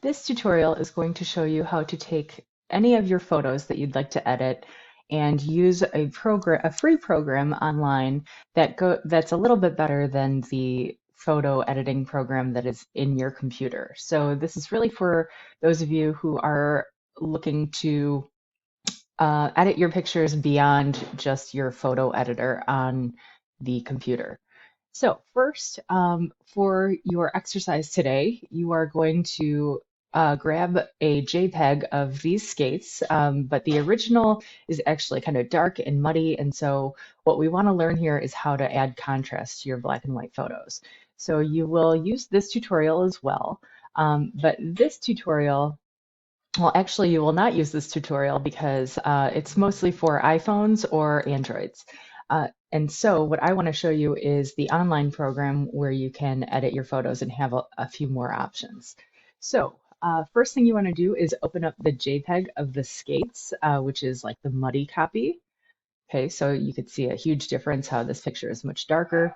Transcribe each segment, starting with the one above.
This tutorial is going to show you how to take any of your photos that you'd like to edit and use a free program online that's a little bit better than the photo editing program that is in your computer. So this is really for those of you who are looking to edit your pictures beyond just your photo editor on the computer. So first, for your exercise today, you are going to grab a JPEG of these skates, but the original is actually kind of dark and muddy, and so what we want to learn here is how to add contrast to your black and white photos. So you will use this tutorial as well, but this tutorial, well, actually, you will not use this tutorial because it's mostly for iPhones or Androids. And so what I want to show you is the online program where you can edit your photos and have a few more options. So first thing you want to do is open up the JPEG of the skates, which is like the muddy copy. Okay, so you could see a huge difference how this picture is much darker.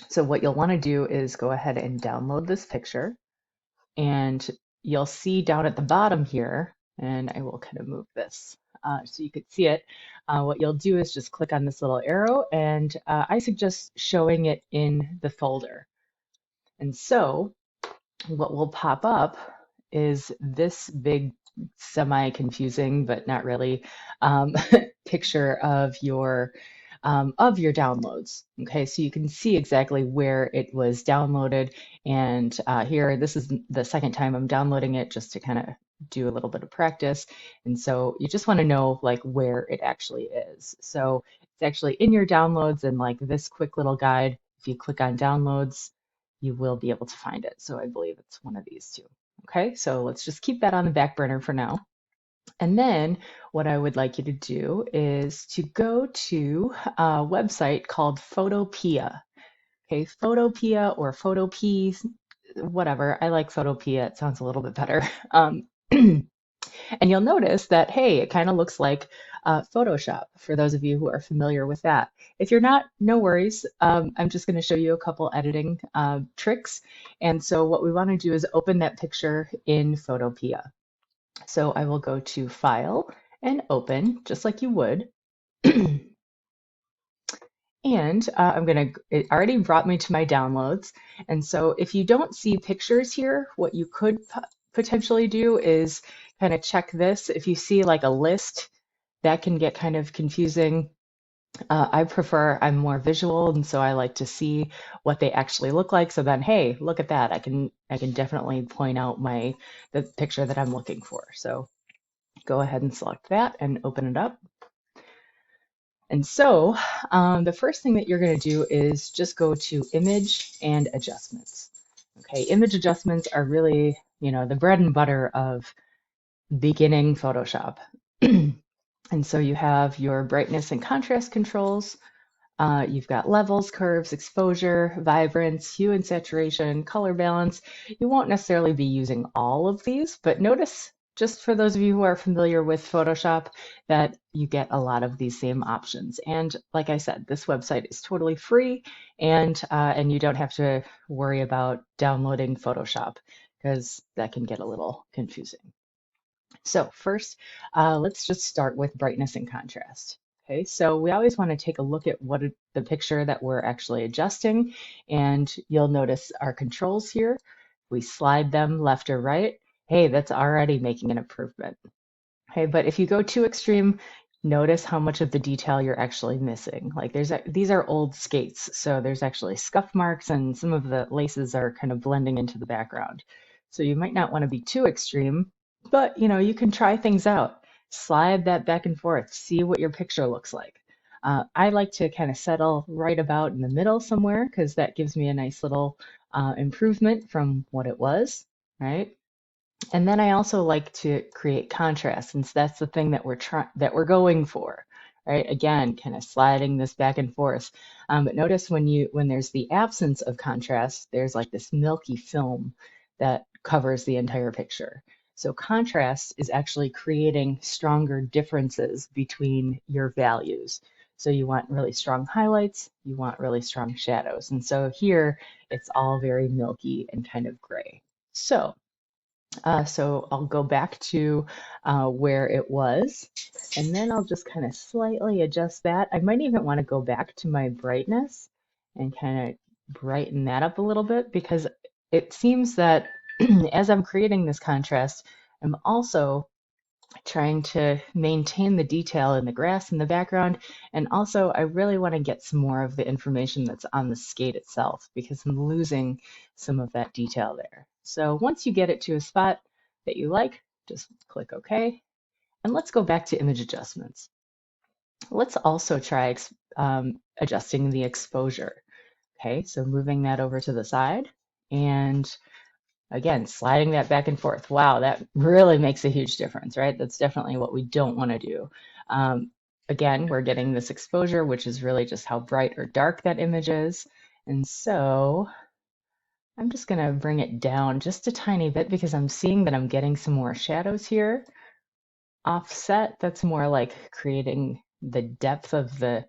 So what you'll want to do is go ahead and download this picture. And you'll see down at the bottom here, and I will kind of move this so you could see it. What you'll do is just click on this little arrow, and I suggest showing it in the folder. And so what will pop up is this big semi-confusing, but not really, picture of your downloads. Okay, so you can see exactly where it was downloaded. And here, this is the second time I'm downloading it just to kind of do a little bit of practice. And so you just want to know like where it actually is. So it's actually in your downloads, and like this quick little guide, if you click on downloads, you will be able to find it. So I believe it's one of these two. Okay, so let's just keep that on the back burner for now. And then what I would like you to do is to go to a website called Photopea. Okay, Photopea or Photopea, whatever. I like Photopea. It sounds a little bit better. And you'll notice that, hey, it kind of looks like Photoshop for those of you who are familiar with that. If you're not, no worries. I'm just going to show you a couple editing tricks. And so what we want to do is open that picture in Photopea. So I will go to File and Open, just like you would. And it already brought me to my downloads. And so if you don't see pictures here, what you could potentially do is kind of check this. If you see like a list, that can get kind of confusing. I'm more visual, and so I like to see what they actually look like. So then, hey, look at that. I can definitely point out the picture that I'm looking for. So go ahead and select that and open it up. And so the first thing that you're going to do is just go to Image and Adjustments. Okay, image adjustments are really, the bread and butter of beginning Photoshop. And so you have your brightness and contrast controls. You've got levels, curves, exposure, vibrance, hue and saturation, color balance. You won't necessarily be using all of these, but notice, just for those of you who are familiar with Photoshop, that you get a lot of these same options. And like I said, this website is totally free, and you don't have to worry about downloading Photoshop because that can get a little confusing. So first, let's just start with brightness and contrast. Okay, so we always want to take a look at the picture that we're actually adjusting, and you'll notice our controls here. We slide them left or right. Hey, that's already making an improvement. Okay, but if you go too extreme, notice how much of the detail you're actually missing. Like these are old skates, so there's actually scuff marks, and some of the laces are kind of blending into the background. So you might not want to be too extreme, but you can try things out. Slide that back and forth, see what your picture looks like. I like to kind of settle right about in the middle somewhere because that gives me a nice little improvement from what it was, right? And then I also like to create contrast, since that's the thing that we're going for, right? Again, kind of sliding this back and forth. But notice when there's the absence of contrast, there's like this milky film that covers the entire picture. So contrast is actually creating stronger differences between your values. So you want really strong highlights, you want really strong shadows. And so here it's all very milky and kind of gray. So So I'll go back to where it was, and then I'll just kind of slightly adjust that. I might even want to go back to my brightness and kind of brighten that up a little bit, because it seems that as I'm creating this contrast, I'm also trying to maintain the detail in the grass in the background. And also, I really want to get some more of the information that's on the skate itself, because I'm losing some of that detail there. So once you get it to a spot that you like, just click OK. And let's go back to image adjustments. Let's also try adjusting the exposure. Okay, so moving that over to the side, and again, sliding that back and forth. Wow, that really makes a huge difference, right? That's definitely what we don't want to do. Again, we're getting this exposure, which is really just how bright or dark that image is. And so I'm just going to bring it down just a tiny bit, because I'm seeing that I'm getting some more shadows here. Offset, that's more like creating the depth of the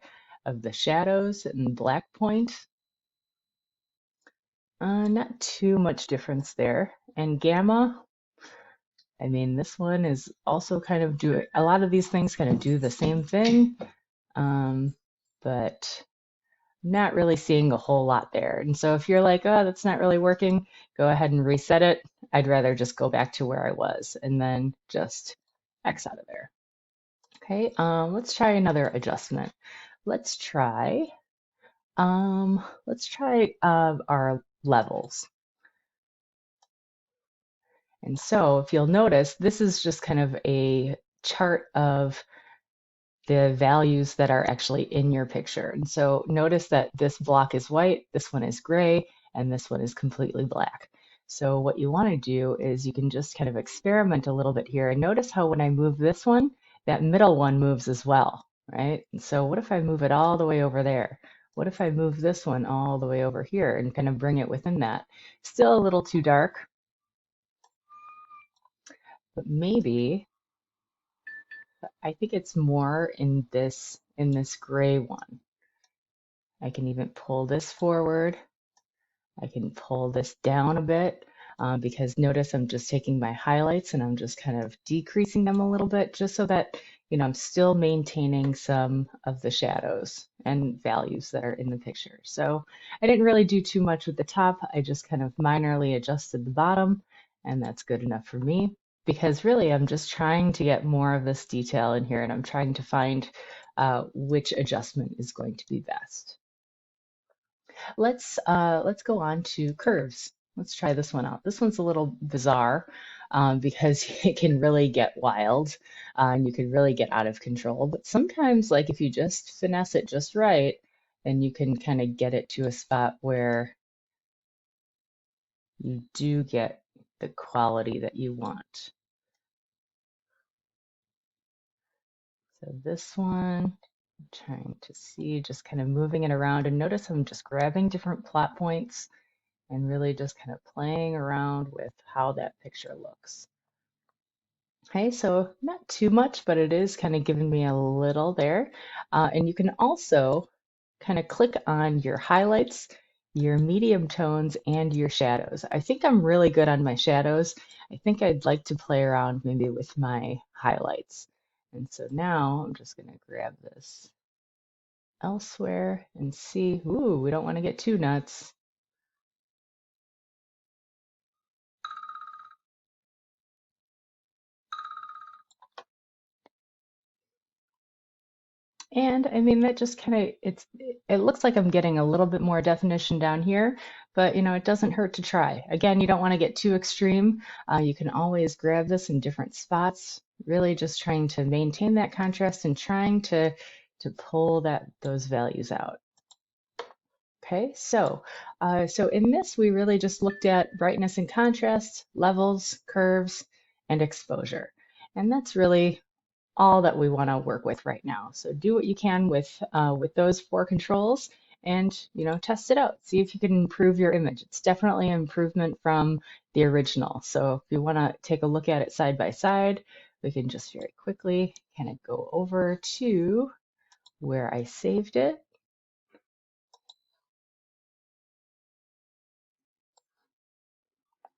shadows, and black point. Not too much difference there. And gamma, I mean, this one is also kind of doing, a lot of these things kind of do the same thing, but not really seeing a whole lot there. And so if you're like, oh, that's not really working, go ahead and reset it. I'd rather just go back to where I was and then just X out of there. Okay, let's try another adjustment. Let's try, our levels. And so if you'll notice, this is just kind of a chart of the values that are actually in your picture. And so notice that this block is white, this one is gray, and this one is completely black. So what you want to do is you can just kind of experiment a little bit here, and notice how when I move this one, that middle one moves as well, right? And so what if I move it all the way over there? What if I move this one all the way over here and kind of bring it within that? Still a little too dark, but maybe I think it's more in this gray one. I can even pull this forward. I can pull this down a bit, because notice I'm just taking my highlights and I'm just kind of decreasing them a little bit, just so that, I'm still maintaining some of the shadows and values that are in the picture. So I didn't really do too much with the top. I just kind of minorly adjusted the bottom, and that's good enough for me, because really I'm just trying to get more of this detail in here, and I'm trying to find which adjustment is going to be best. Let's go on to curves. Let's try this one out. This one's a little bizarre, because it can really get wild, and you can really get out of control. But sometimes, like if you just finesse it just right, then you can kind of get it to a spot where you do get the quality that you want. So this one, I'm trying to see, just kind of moving it around, and notice I'm just grabbing different plot points and really just kind of playing around with how that picture looks. Okay, so not too much, but it is kind of giving me a little there. And you can also kind of click on your highlights, your medium tones, and your shadows. I think I'm really good on my shadows. I think I'd like to play around maybe with my highlights. And so now I'm just going to grab this elsewhere and see. Ooh, we don't want to get too nuts. And I mean, that just kind of, it looks like I'm getting a little bit more definition down here, but it doesn't hurt to try. Again, you don't want to get too extreme. You can always grab this in different spots, really just trying to maintain that contrast and trying to pull those values out. Okay, so in this, we really just looked at brightness and contrast, levels, curves, and exposure. And that's really all that we want to work with right now. So do what you can with those 4 controls, and test it out. See if you can improve your image. It's definitely an improvement from the original. So if you want to take a look at it side by side, we can just very quickly kind of go over to where I saved it.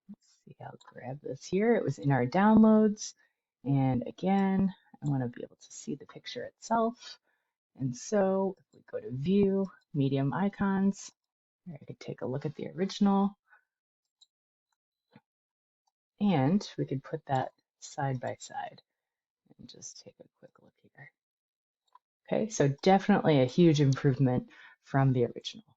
Let's see I'll grab this here. It was in our downloads. And again, I want to be able to see the picture itself. And so if we go to View, Medium Icons, I could take a look at the original, and we could put that side by side and just take a quick look here. Okay, so definitely a huge improvement from the original.